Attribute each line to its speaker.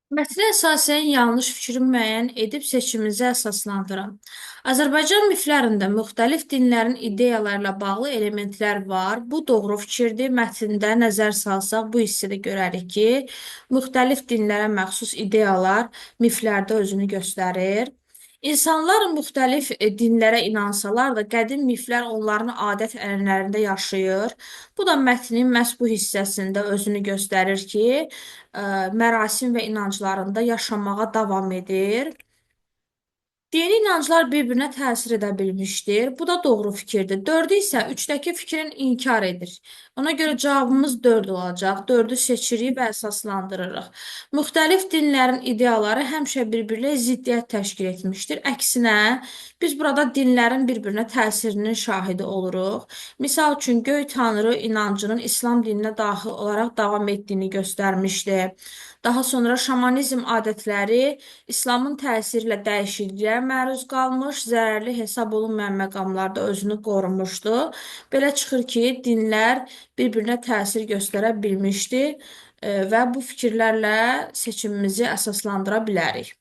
Speaker 1: Mətnə əsasən yanlış fikri müəyyən edib seçimimizi əsaslandırın. Azərbaycan miflərində müxtəlif dinlərin ideyalarıyla bağlı elementlər var. Bu doğru fikirdir. Mətndə nəzər salsaq bu hissədə görərik ki, müxtəlif dinlərə məxsus ideyalar miflərdə özünü göstərir. İnsanlar müxtəlif dinlərə inansalar da, qədim miflər onların adət-ənənələrində yaşayır. Bu da mətnin məhz bu hissəsində özünü göstərir ki, mərasim və inanclarında yaşamağa davam edir. Dini inanclar bir-birinə təsir edə bilmişdir. Bu da doğru fikirdir. 4-ü isə 3-dəki fikrin inkar edir. Ona görə cavabımız 4 olacaq. 4-ü seçirik və əsaslandırırıq. Müxtəlif dinlərin ideyaları həmişə bir-birilə ziddiyyət təşkil etmişdir. Əksinə, biz burada dinlərin bir-birinə təsirinin şahidi oluruq. Misal üçün, göy tanrı inancının İslam dininə daxil olaraq davam etdiyini göstərmişdir. Daha sonra şamanizm adətləri İslamın təsiri ilə dəyişikliyə məruz qalmış, zərərli hesab olunmayan məqamlarda özünü qorumuşdu. Belə çıxır ki, dinlər bir-birinə təsir göstərə bilmişdi və bu fikirlərlə seçimimizi əsaslandıra bilərik.